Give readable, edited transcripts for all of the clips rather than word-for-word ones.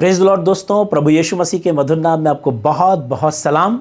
Praise the Lord दोस्तों, प्रभु यीशु मसीह के मधुर नाम में आपको बहुत बहुत सलाम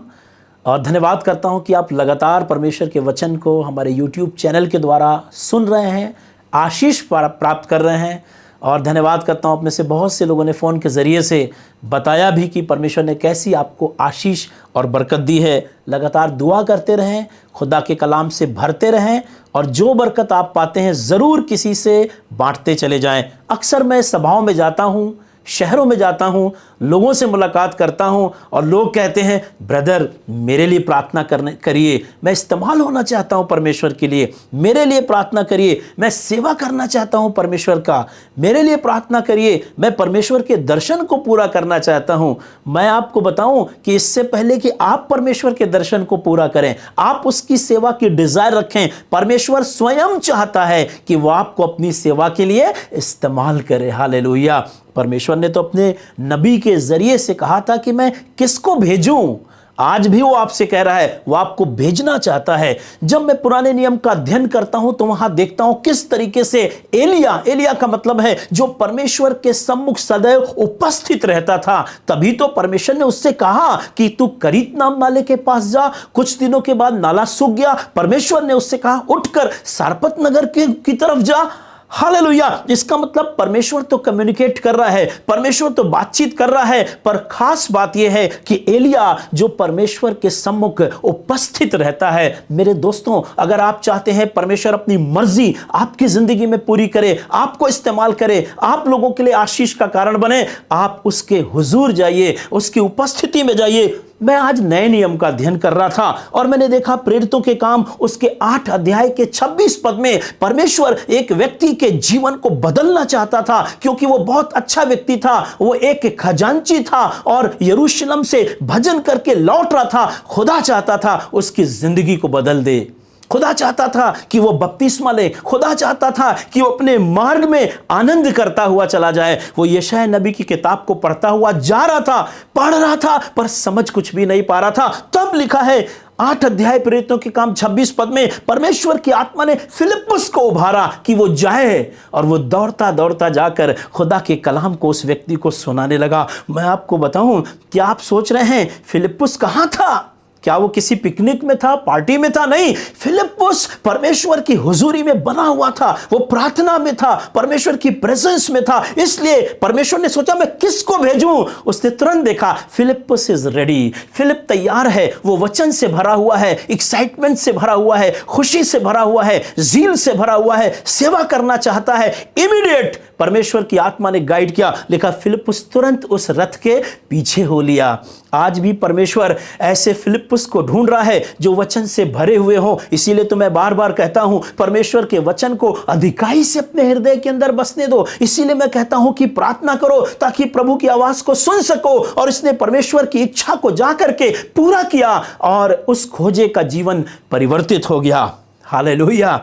और धन्यवाद करता हूं कि आप लगातार परमेश्वर के वचन को हमारे यूट्यूब चैनल के द्वारा सुन रहे हैं, आशीष प्राप्त कर रहे हैं। और धन्यवाद करता हूं, आप में से बहुत से लोगों ने फ़ोन के ज़रिए से बताया भी कि परमेश्वर ने कैसी आपको आशीष और बरकत दी है। लगातार दुआ करते रहें, खुदा के कलाम से भरते रहें और जो बरकत आप पाते हैं ज़रूर किसी से बांटते चले जाएं। अक्सर मैं सभाओं में जाता हूं, शहरों में जाता हूं, लोगों से मुलाकात करता हूं और लोग कहते हैं ब्रदर मेरे लिए प्रार्थना करिए, मैं इस्तेमाल होना चाहता हूं परमेश्वर के लिए, मेरे लिए प्रार्थना करिए, मैं सेवा करना चाहता हूं परमेश्वर का, मेरे लिए प्रार्थना करिए, मैं परमेश्वर के दर्शन को पूरा करना चाहता हूं। मैं आपको बताऊं कि इससे पहले कि आप परमेश्वर के दर्शन को पूरा करें, आप उसकी सेवा की डिजायर रखें। परमेश्वर स्वयं चाहता है कि वो आपको अपनी सेवा के लिए इस्तेमाल करे। हालेलुया। परमेश्वर ने तो अपने नबी के जरिए से कहा था कि मैं किसको भेजूं। आज भी वो आपसे कह रहा है, वो आपको भेजना चाहता है। जब मैं पुराने नियम का अध्ययन करता हूं तो वहां देखता हूं किस तरीके से एलिया का मतलब है जो परमेश्वर के सम्मुख सदैव उपस्थित रहता था। तभी तो परमेश्वर ने उससे कहा कि तू करीत नाम वाले के पास जा। कुछ दिनों के बाद नाला सूख गया। परमेश्वर ने उससे कहा उठकर सारपत नगर की तरफ जा। हालेलुया। इसका मतलब परमेश्वर तो कम्युनिकेट कर रहा है, परमेश्वर तो बातचीत कर रहा है, पर खास बात यह है कि एलिया जो परमेश्वर के सम्मुख उपस्थित रहता है। मेरे दोस्तों, अगर आप चाहते हैं परमेश्वर अपनी मर्जी आपकी जिंदगी में पूरी करे, आपको इस्तेमाल करे, आप लोगों के लिए आशीष का कारण बने, आप उसके हुजूर जाइए, उसकी उपस्थिति में जाइए। मैं आज नए नियम का अध्ययन कर रहा था और मैंने देखा प्रेरितों के काम उसके 8 अध्याय के 26 पद में परमेश्वर एक व्यक्ति के जीवन को बदलना चाहता था, क्योंकि वो बहुत अच्छा व्यक्ति था। वो एक खजांची था और यरूशलेम से भजन करके लौट रहा था। खुदा चाहता था उसकी जिंदगी को बदल दे। खुदा चाहता था कि वो बपतिस्मा ले। खुदा चाहता था कि वो अपने मार्ग में आनंद करता हुआ चला जाए। वो यशायाह नबी की किताब को पढ़ता हुआ जा रहा था, पढ़ रहा था, पर समझ कुछ भी नहीं पा रहा था। तब लिखा है 8 अध्याय प्रेरितों के काम 26 पद में परमेश्वर की आत्मा ने फिलिप्पुस को उभारा कि वो जाए और वो दौड़ता दौड़ता जाकर खुदा के कलाम को उस व्यक्ति को सुनाने लगा। मैं आपको बताऊं, क्या आप सोच रहे हैं फिलिप्पुस कहां था? क्या वो किसी पिकनिक में था, पार्टी में था? नहीं, फिलिप्पुस परमेश्वर की हुजूरी में बना हुआ था। वो प्रार्थना में था, परमेश्वर की प्रेजेंस में था। इसलिए परमेश्वर ने सोचा मैं किसको भेजूं। उसने तुरंत देखा फिलिप्पुस इज रेडी, फिलिप तैयार है। वो वचन से भरा हुआ है, एक्साइटमेंट से भरा हुआ है, खुशी से भरा हुआ है, जील से भरा हुआ है, सेवा करना चाहता है। इमीडिएट परमेश्वर की आत्मा ने गाइड किया, लिखा फिलिप्पुस तुरंत उस रथ के पीछे हो लिया। आज भी परमेश्वर ऐसे फिलिप्पुस को ढूंढ रहा है जो वचन से भरे हुए हो। इसीलिए तो मैं बार बार कहता हूं परमेश्वर के वचन को अधिकाई से अपने हृदय के अंदर बसने दो। इसीलिए मैं कहता हूं कि प्रार्थना करो ताकि प्रभु की आवाज को सुन सको। और इसने परमेश्वर की इच्छा को जाकर के पूरा किया और उस खोजे का जीवन परिवर्तित हो गया। हालेलुया।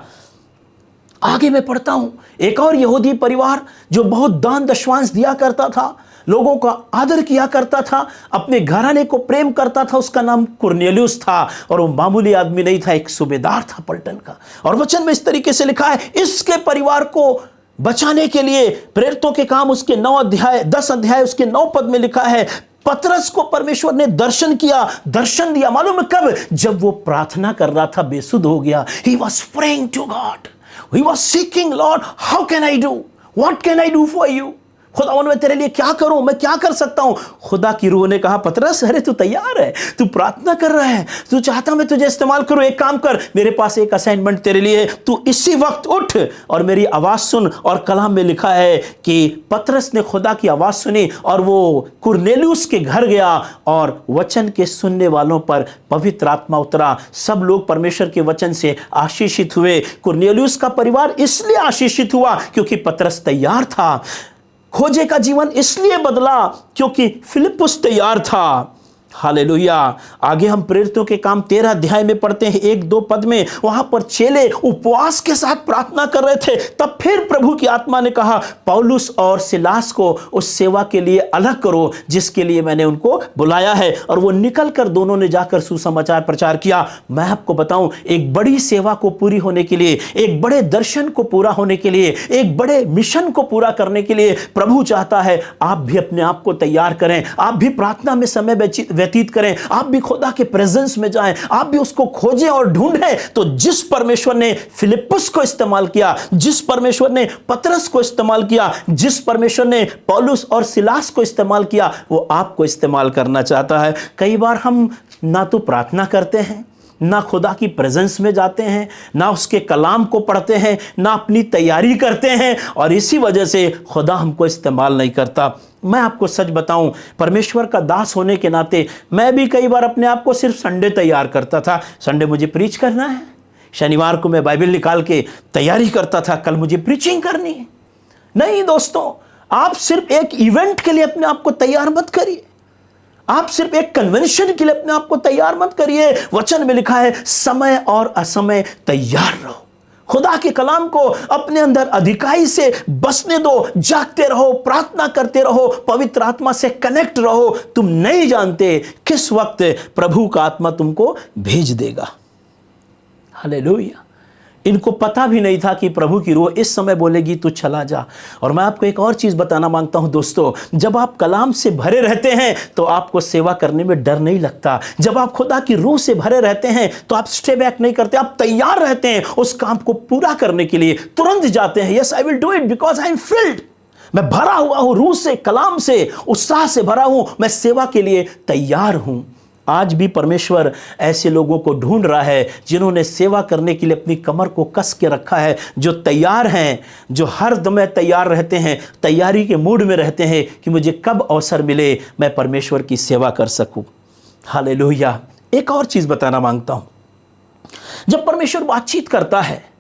आगे मैं पढ़ता हूं, एक और यहूदी परिवार जो बहुत दान दशवांश दिया करता था, लोगों का आदर किया करता था, अपने घराने को प्रेम करता था, उसका नाम कुरनेलियुस था। और वो मामूली आदमी नहीं था, एक सूबेदार था पलटन का। और वचन में इस तरीके से लिखा है, इसके परिवार को बचाने के लिए प्रेरितों के काम उसके 10 अध्याय उसके 9 पद में लिखा है, पतरस को परमेश्वर ने दर्शन दिया। मालूम है कब? जब वो प्रार्थना कर रहा था, बेसुध हो गया। He was praying to God. He was seeking, Lord, how can I do? What can I do for you? खुदा मैं तेरे लिए क्या करूं, मैं क्या कर सकता हूं? खुदा की रूह ने कहा पतरस, अरे तू तैयार है, तू प्रार्थना कर रहा है, तू चाहता मैं तुझे इस्तेमाल करूं। एक काम कर, मेरे पास एक असाइनमेंट तेरे लिए, तू इसी वक्त उठ और मेरी आवाज सुन। और कलाम में लिखा है कि पतरस ने खुदा की आवाज सुनी और वो कुरनेलियुस के घर गया और वचन के सुनने वालों पर पवित्र आत्मा उतरा। सब लोग परमेश्वर के वचन से आशीषित हुए। कुरनेलियुस का परिवार इसलिए आशीषित हुआ क्योंकि पतरस तैयार था। खोजे का जीवन इसलिए बदला क्योंकि फिलिप्पुस तैयार था। हालेलुया। आगे हम प्रेरितों के काम 13 अध्याय में पढ़ते हैं 1-2 पद में, वहां पर चेले उपवास के साथ प्रार्थना कर रहे थे। तब फिर प्रभु की आत्मा ने कहा, पौलुस और सिलास को उस सेवा के लिए अलग करो जिसके लिए मैंने उनको बुलाया है। और वो निकलकर दोनों ने जाकर सुसमाचार प्रचार किया। मैं आपको बताऊं, एक बड़ी सेवा को पूरी होने के लिए, एक बड़े दर्शन को पूरा होने के लिए, एक बड़े मिशन को पूरा करने के लिए प्रभु चाहता है आप भी अपने आप को तैयार करें, आप भी प्रार्थना में समय व्यतीत करें, आप भी खुदा के प्रेजेंस में जाएं, आप भी उसको खोजें और ढूंढें। तो जिस परमेश्वर ने फिलिप्पुस को इस्तेमाल किया, जिस परमेश्वर ने पतरस को इस्तेमाल किया, जिस परमेश्वर ने पौलुस और सिलास को इस्तेमाल किया, वो आपको इस्तेमाल करना चाहता है। कई बार हम ना तो प्रार्थना करते हैं, ना खुदा की प्रेजेंस में जाते हैं, ना उसके कलाम को पढ़ते हैं, ना अपनी तैयारी करते हैं, और इसी वजह से खुदा हमको इस्तेमाल नहीं करता। मैं आपको सच बताऊं, परमेश्वर का दास होने के नाते मैं भी कई बार अपने आप को सिर्फ संडे तैयार करता था। संडे मुझे प्रीच करना है, शनिवार को मैं बाइबल निकाल के तैयारी करता था, कल मुझे प्रीचिंग करनी है। नहीं दोस्तों, आप सिर्फ एक इवेंट के लिए अपने आप को तैयार मत करिए, आप सिर्फ एक कन्वेंशन के लिए अपने आप को तैयार मत करिए। वचन में लिखा है, समय और असमय तैयार रहो। खुदा के कलाम को अपने अंदर अधिकाई से बसने दो, जागते रहो, प्रार्थना करते रहो, पवित्र आत्मा से कनेक्ट रहो। तुम नहीं जानते किस वक्त प्रभु का आत्मा तुमको भेज देगा। हालेलुया। इनको पता भी नहीं था कि प्रभु की रूह इस समय बोलेगी तू चला जा। और मैं आपको एक और चीज बताना मांगता हूं दोस्तों, जब आप कलाम से भरे रहते हैं तो आपको सेवा करने में डर नहीं लगता। जब आप खुदा की रूह से भरे रहते हैं तो आप स्टे बैक नहीं करते, आप तैयार रहते हैं उस काम को पूरा करने के लिए, तुरंत जाते हैं। Yes, I will do it because I am field. मैं भरा हुआ हूं रूह से, कलाम से, उत्साह से भरा हूं, मैं सेवा के लिए तैयार हूं। आज भी परमेश्वर ऐसे लोगों को ढूंढ रहा है जिन्होंने सेवा करने के लिए अपनी कमर को कस के रखा है, जो तैयार हैं, जो हर दम तैयार रहते हैं, तैयारी के मूड में रहते हैं कि मुझे कब अवसर मिले मैं परमेश्वर की सेवा कर सकूं। हालेलुया। एक और चीज बताना मांगता हूं, जब परमेश्वर बातचीत करता है,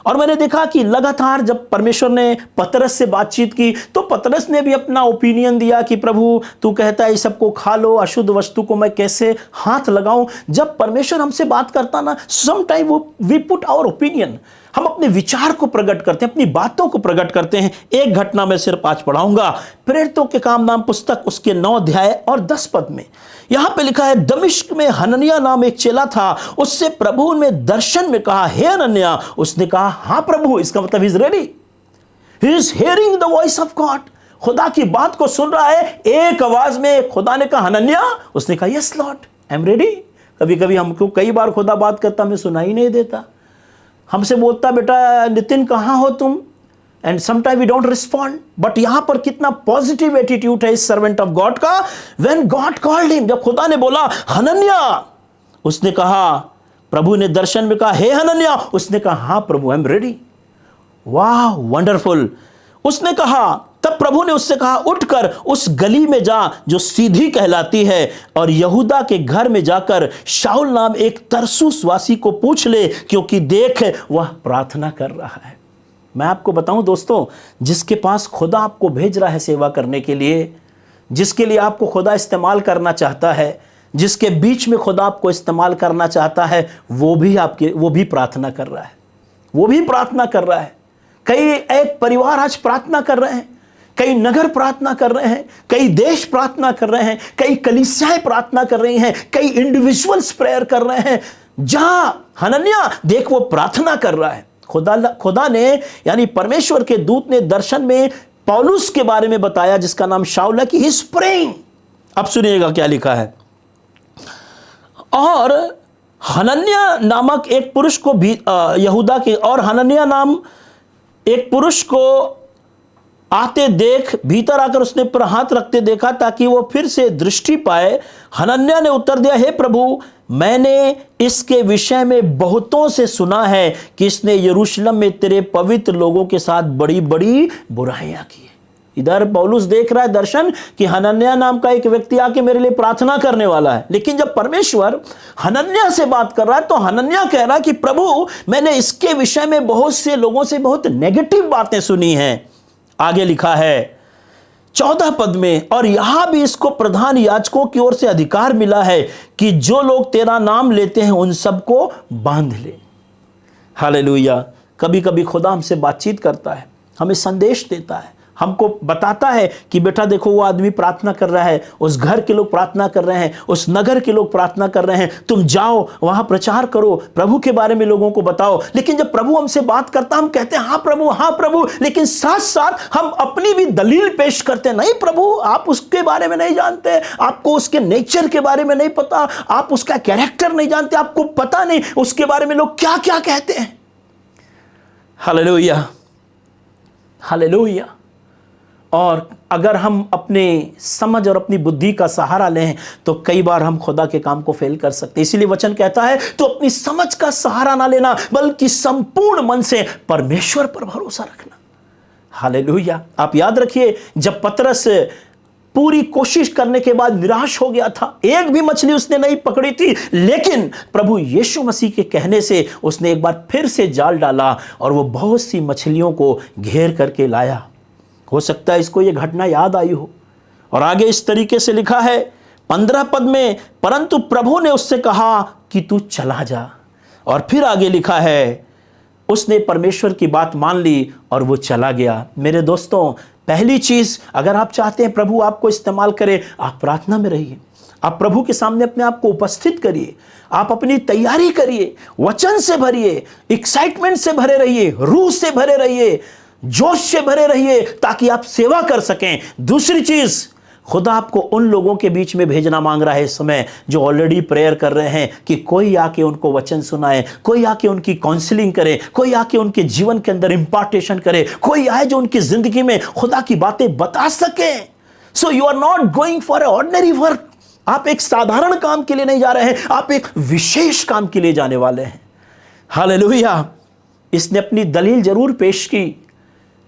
और मैंने देखा कि लगातार जब परमेश्वर ने पतरस से बातचीत की तो पतरस ने भी अपना ओपिनियन दिया कि प्रभु तू कहता है इस सबको खा लो, अशुद्ध वस्तु को मैं कैसे हाथ लगाऊं। जब परमेश्वर हमसे बात करता ना, some time we put our opinion, हम अपने विचार को प्रकट करते हैं, अपनी बातों को प्रकट करते हैं। एक घटना मैं सिर्फ आज पढ़ाऊंगा, प्रेरितों के काम नाम पुस्तक उसके 9 अध्याय और 10 पद में। यहां पे लिखा है, दमिश्क में हनन्याह नाम एक चेला था, उससे प्रभु ने दर्शन में कहा, हे हनन्याह। उसने कहा, हां प्रभु। इसका मतलब he is ready, he is hearing the voice of God. खुदा की बात को सुन रहा है। एक आवाज में खुदा ने कहा, हनन्याह। उसने कहा, yes Lord, I am ready. कभी कभी हमको कई बार खुदा बात करता, हमें सुनाई नहीं देता, हमसे बोलता बेटा नितिन कहां हो तुम, and sometime we don't respond. But यहां पर कितना पॉजिटिव एटीट्यूड है इस सर्वेंट ऑफ गॉड का। व्हेन गॉड कॉल्ड हिम, जब खुदा ने बोला हनन्याह, उसने कहा, प्रभु ने दर्शन में कहा, हे हनन्याह। उसने कहा, हां प्रभु, आई एम रेडी। वाह, वंडरफुल। उसने कहा, तब प्रभु ने उससे कहा, उठकर उस गली में जा जो सीधी कहलाती है, और यहूदा के घर में जाकर शाऊल नाम एक तरसुसवासी को पूछ ले, क्योंकि देख वह प्रार्थना कर रहा है। मैं आपको बताऊं दोस्तों, जिसके पास खुदा आपको भेज रहा है सेवा करने के लिए, जिसके लिए आपको खुदा इस्तेमाल करना चाहता है, जिसके बीच में खुदा आपको इस्तेमाल करना चाहता है, वो भी प्रार्थना कर रहा है, वो भी प्रार्थना कर रहा है। कई एक परिवार आज प्रार्थना कर रहे हैं, कई नगर प्रार्थना कर रहे हैं, कई देश प्रार्थना कर रहे हैं, कई कलीसियाएं प्रार्थना कर रही हैं, कई इंडिविजुअल्स प्रेयर कर रहे हैं। जहां हनन्याह देख वो प्रार्थना कर रहा है, खुदा ने यानी परमेश्वर के दूत ने दर्शन में पौलुस के बारे में बताया, जिसका नाम शाऊल है, कि ही इज प्रेइंग। अब सुनिएगा क्या लिखा है। और हनन्याह नामक एक पुरुष को भी यहूदा के, और हनन्याह नाम एक पुरुष को आते देख भीतर आकर उसने पर हाथ रखते देखा ताकि वो फिर से दृष्टि पाए। हनन्याह ने उत्तर दिया, हे प्रभु, मैंने इसके विषय में बहुतों से सुना है कि इसने यरूशलेम में तेरे पवित्र लोगों के साथ बड़ी बड़ी बुराइयां की है। इधर पौलुस देख रहा है दर्शन कि हनन्याह नाम का एक व्यक्ति आके मेरे लिए प्रार्थना करने वाला है, लेकिन जब परमेश्वर हनन्याह से बात कर रहा है तो हनन्याह कह रहा है कि प्रभु, मैंने इसके विषय में बहुत से लोगों से बहुत नेगेटिव बातें सुनी हैं। आगे लिखा है 14 पद में, और यहां भी इसको प्रधान याजकों की ओर से अधिकार मिला है कि जो लोग तेरा नाम लेते हैं उन सबको बांध ले। हालेलुया। कभी कभी खुदा हमसे बातचीत करता है, हमें संदेश देता है, हमको बताता है कि बेटा देखो वो आदमी प्रार्थना कर रहा है, उस घर के लोग प्रार्थना कर रहे हैं, उस नगर के लोग प्रार्थना कर रहे हैं, तुम जाओ वहां प्रचार करो, प्रभु के बारे में लोगों को बताओ। लेकिन जब प्रभु हमसे बात करता, हम कहते हैं हाँ प्रभु, लेकिन साथ साथ हम अपनी भी दलील पेश करते हैं, नहीं प्रभु आप उसके बारे में नहीं जानते, आपको उसके नेचर के बारे में नहीं पता, आप उसका कैरेक्टर नहीं जानते, आपको पता नहीं उसके बारे में लोग क्या क्या कहते हैं। Hallelujah, hallelujah. और अगर हम अपने समझ और अपनी बुद्धि का सहारा लें तो कई बार हम खुदा के काम को फेल कर सकते हैं। इसीलिए वचन कहता है तो अपनी समझ का सहारा ना लेना, बल्कि संपूर्ण मन से परमेश्वर पर भरोसा रखना। हालेलुया। आप याद रखिए, जब पतरस पूरी कोशिश करने के बाद निराश हो गया था, एक भी मछली उसने नहीं पकड़ी थी, लेकिन प्रभु यीशु मसीह के कहने से उसने एक बार फिर से जाल डाला और वो बहुत सी मछलियों को घेर करके लाया। हो सकता है इसको ये घटना याद आई हो। और आगे इस तरीके से लिखा है 15 पद में, परंतु प्रभु ने उससे कहा कि तू चला जा। और फिर आगे लिखा है उसने परमेश्वर की बात मान ली और वो चला गया। मेरे दोस्तों, पहली चीज, अगर आप चाहते हैं प्रभु आपको इस्तेमाल करे, आप प्रार्थना में रहिए, आप प्रभु के सामने अपने आप को उपस्थित करिए, आप अपनी तैयारी करिए, वचन से भरिए, एक्साइटमेंट से भरे रहिए, रूह से भरे रहिए, जोश से भरे रहिए, ताकि आप सेवा कर सकें। दूसरी चीज, खुदा आपको उन लोगों के बीच में भेजना मांग रहा है इस समय जो ऑलरेडी प्रेयर कर रहे हैं कि कोई आके उनको वचन सुनाए, कोई आके उनकी काउंसलिंग करे, कोई आके उनके जीवन के अंदर इंपार्टेशन करे, कोई आए जो उनकी जिंदगी में खुदा की बातें बता सके। So you are not going for a ordinary work. आप एक साधारण काम के लिए नहीं जा रहे हैं, आप एक विशेष काम के लिए जाने वाले हैं। हालेलुया। इसने अपनी दलील जरूर पेश की,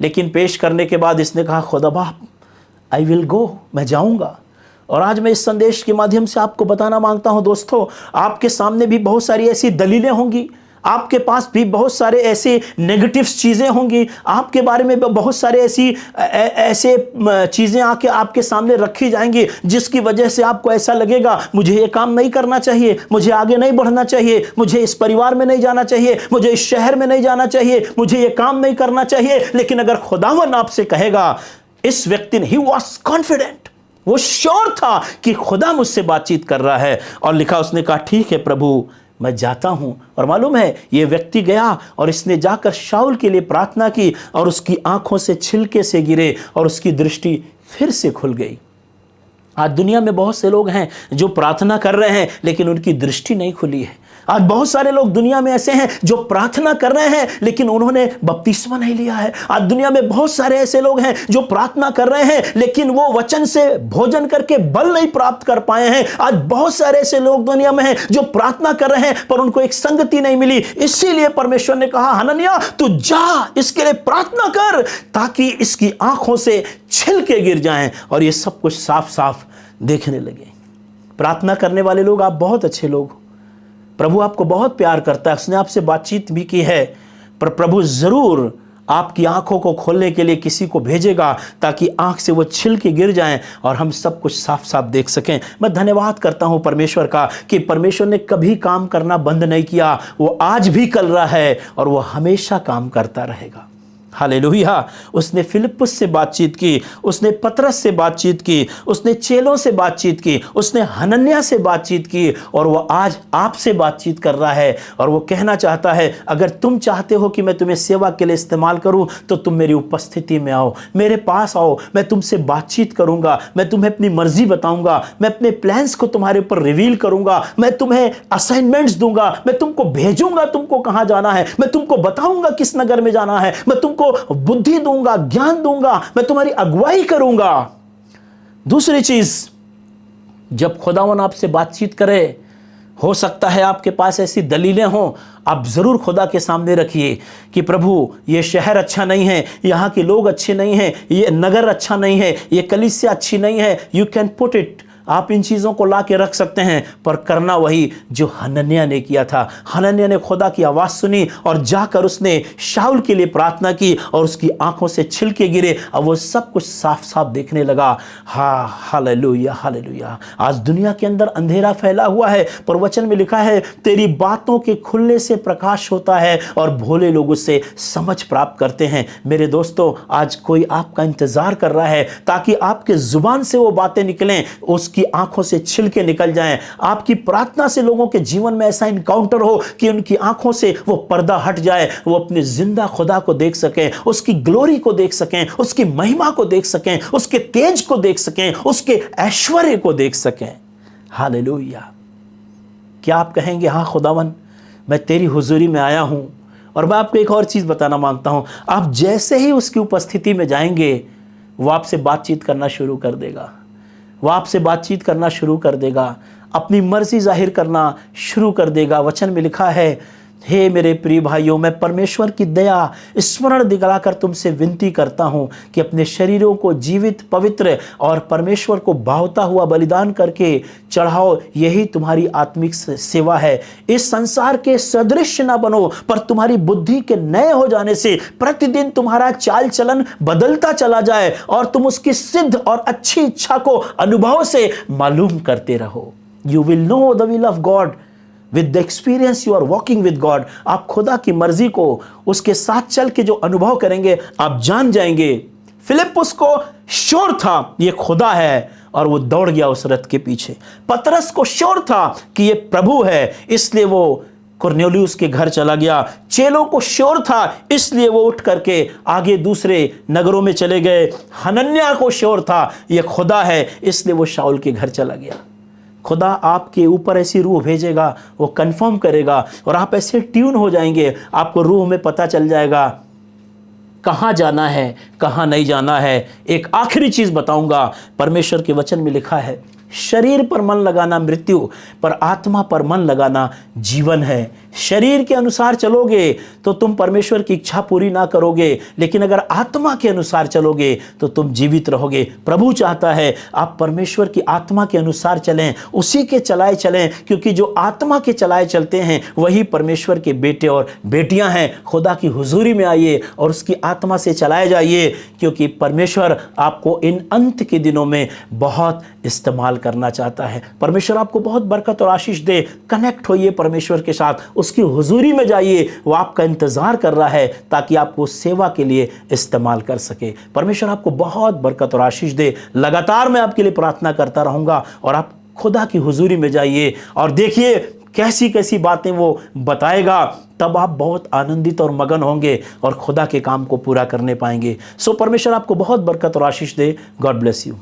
लेकिन पेश करने के बाद इसने कहा खुदा बाप आई विल गो, मैं जाऊंगा। और आज मैं इस संदेश के माध्यम से आपको बताना मांगता हूं दोस्तों, आपके सामने भी बहुत सारी ऐसी दलीलें होंगी, आपके पास भी बहुत सारे ऐसे नेगेटिव चीज़ें होंगी, आपके बारे में बहुत सारे ऐसे चीज़ें आके आपके सामने रखी जाएंगी जिसकी वजह से आपको ऐसा लगेगा मुझे ये काम नहीं करना चाहिए, मुझे आगे नहीं बढ़ना चाहिए, मुझे इस परिवार में नहीं जाना चाहिए, मुझे इस शहर में नहीं जाना चाहिए, मुझे ये काम नहीं करना चाहिए। लेकिन अगर खुदावन आपसे कहेगा, इस व्यक्ति ने, ही वॉज कॉन्फिडेंट, वो श्योर था कि खुदा मुझसे बातचीत कर रहा है, और लिखा उसने कहा ठीक है प्रभु मैं जाता हूं। और मालूम है ये व्यक्ति गया और इसने जाकर शाऊल के लिए प्रार्थना की और उसकी आंखों से छिलके से गिरे और उसकी दृष्टि फिर से खुल गई। आज दुनिया में बहुत से लोग हैं जो प्रार्थना कर रहे हैं लेकिन उनकी दृष्टि नहीं खुली है। आज बहुत सारे लोग दुनिया में ऐसे हैं जो प्रार्थना कर रहे हैं लेकिन उन्होंने बपतिस्मा नहीं लिया है। आज दुनिया में बहुत सारे ऐसे लोग हैं जो प्रार्थना कर रहे हैं लेकिन वो वचन से भोजन करके बल नहीं प्राप्त कर पाए हैं। आज बहुत सारे ऐसे लोग दुनिया में हैं जो प्रार्थना कर रहे हैं पर उनको एक संगति नहीं मिली। इसीलिए परमेश्वर ने कहा हनन्याह तू जा, इसके लिए प्रार्थना कर ताकि इसकी आंखों से छिलके गिर जाएं और ये सब कुछ साफ साफ देखने लगे। प्रार्थना करने वाले लोग आप बहुत अच्छे लोग, प्रभु आपको बहुत प्यार करता है, उसने आपसे बातचीत भी की है, पर प्रभु जरूर आपकी आंखों को खोलने के लिए किसी को भेजेगा ताकि आंख से वो छिलके गिर जाएं और हम सब कुछ साफ साफ देख सकें। मैं धन्यवाद करता हूं परमेश्वर का कि परमेश्वर ने कभी काम करना बंद नहीं किया, वो आज भी कर रहा है और वो हमेशा काम करता रहेगा। हालेलुया। उसने फिलिप्पुस से बातचीत की, उसने पतरस से बातचीत की, उसने चेलों से बातचीत की, उसने हनन्याह से बातचीत की और वो आज आपसे बातचीत कर रहा है और वो कहना चाहता है अगर तुम चाहते हो कि मैं तुम्हें सेवा के लिए इस्तेमाल करूं तो तुम मेरी उपस्थिति में आओ, मेरे पास आओ, मैं तुमसे बातचीत करूंगा, मैं तुम्हें अपनी मर्जी बताऊंगा, मैं अपने प्लान्स को तुम्हारे ऊपर रिवील करूंगा, मैं तुम्हें असाइनमेंट्स दूंगा, मैं तुमको भेजूंगा तुमको कहां जाना है, मैं तुमको बताऊंगा किस नगर में जाना है, मैं तुमको बुद्धि दूंगा, ज्ञान दूंगा, मैं तुम्हारी अगुवाई करूंगा। दूसरी चीज, जब खुदावन आपसे बातचीत करे, हो सकता है आपके पास ऐसी दलीलें हों, आप जरूर खुदा के सामने रखिए कि प्रभु ये शहर अच्छा नहीं है, यहाँ के लोग अच्छे नहीं हैं, ये नगर अच्छा नहीं है, ये कलीसिया अच्छी नहीं है। यू कैन पुट इट आप इन चीज़ों को ला के रख सकते हैं, पर करना वही जो हनन्याह ने किया था। हनन्याह ने खुदा की आवाज़ सुनी और जाकर उसने शाऊल के लिए प्रार्थना की और उसकी आंखों से छिलके गिरे। अब वो सब कुछ साफ साफ देखने लगा। Hallelujah hallelujah. आज दुनिया के अंदर अंधेरा फैला हुआ है, पर वचन में लिखा है तेरी बातों के खुलने से प्रकाश होता है और भोले लोग उससे समझ प्राप्त करते हैं। मेरे दोस्तों, आज कोई आपका इंतजार कर रहा है ताकि आपके जुबान से वो बातें निकलें, उसकी आंखों से छिलके निकल जाएं। आपकी प्रार्थना से लोगों के जीवन में ऐसा इनकाउंटर हो कि उनकी आंखों से वो पर्दा हट जाए, वो अपने जिंदा खुदा को देख सकें, उसकी ग्लोरी को देख सकें, उसकी महिमा को देख सकें, उसके तेज को देख सकें, उसके ऐश्वर्य को देख सकें। हालेलुया। क्या आप कहेंगे, हाँ खुदावन, मैं तेरी हुजूरी में आया हूं। और मैं आपको एक और चीज बताना मांगता हूं, आप जैसे ही उसकी उपस्थिति में जाएंगे, वो आपसे बातचीत करना शुरू कर देगा। वो आपसे बातचीत करना शुरू कर देगा, अपनी मर्जी जाहिर करना शुरू कर देगा। वचन में लिखा है, हे मेरे प्रिय भाइयों, मैं परमेश्वर की दया स्मरण दिलाकर तुमसे विनती करता हूं कि अपने शरीरों को जीवित, पवित्र और परमेश्वर को भावता हुआ बलिदान करके चढ़ाओ, यही तुम्हारी आत्मिक सेवा है। इस संसार के सदृश ना बनो, पर तुम्हारी बुद्धि के नए हो जाने से प्रतिदिन तुम्हारा चाल चलन बदलता चला जाए और तुम उसकी सिद्ध और अच्छी इच्छा को अनुभव से मालूम करते रहो। You will know the will of God with the experience you are walking with God. आप खुदा की मर्जी को उसके साथ चल के जो अनुभव करेंगे, आप जान जाएंगे। फिलिप्पुस को श्योर था ये खुदा है और वो दौड़ गया उस रथ के पीछे। पतरस को श्योर था कि ये प्रभु है, इसलिए वो कुरनेलियुस के घर चला गया। चेलों को श्योर था, इसलिए वो उठ करके आगे दूसरे नगरों में चले गए। हनन्याह को श्योर था ये खुदा है, इसलिए वो शाऊल के घर चला गया। खुदा आपके ऊपर ऐसी रूह भेजेगा, वो कंफर्म करेगा और आप ऐसे ट्यून हो जाएंगे, आपको रूह में पता चल जाएगा कहाँ जाना है, कहाँ नहीं जाना है। एक आखिरी चीज बताऊंगा, परमेश्वर के वचन में लिखा है, शरीर पर मन लगाना मृत्यु, पर आत्मा पर मन लगाना जीवन है। शरीर के अनुसार चलोगे तो तुम परमेश्वर की इच्छा पूरी ना करोगे, लेकिन अगर आत्मा के अनुसार चलोगे तो तुम जीवित रहोगे। प्रभु चाहता है आप परमेश्वर की आत्मा के अनुसार चलें, उसी के चलाए चलें, क्योंकि जो आत्मा के चलाए चलते हैं वही परमेश्वर के बेटे और बेटियां हैं। खुदा की हुजूरी में आइए और उसकी आत्मा से चलाए जाइए, क्योंकि परमेश्वर आपको इन अंत के दिनों में बहुत इस्तेमाल करना चाहता है। परमेश्वर आपको बहुत बरकत और आशीष दे। कनेक्ट होइए परमेश्वर के साथ, उसकी हुजूरी में जाइए, वो आपका इंतजार कर रहा है ताकि आपको सेवा के लिए इस्तेमाल कर सके। परमेश्वर आपको बहुत बरकत और आशीष दे। लगातार मैं आपके लिए प्रार्थना करता रहूंगा और आप खुदा की हुजूरी में जाइए और देखिए कैसी कैसी बातें वो बताएगा। तब आप बहुत आनंदित और मगन होंगे और खुदा के काम को पूरा करने पाएंगे। सो परमेश्वर आपको बहुत बरकत और आशीष दे। God bless you.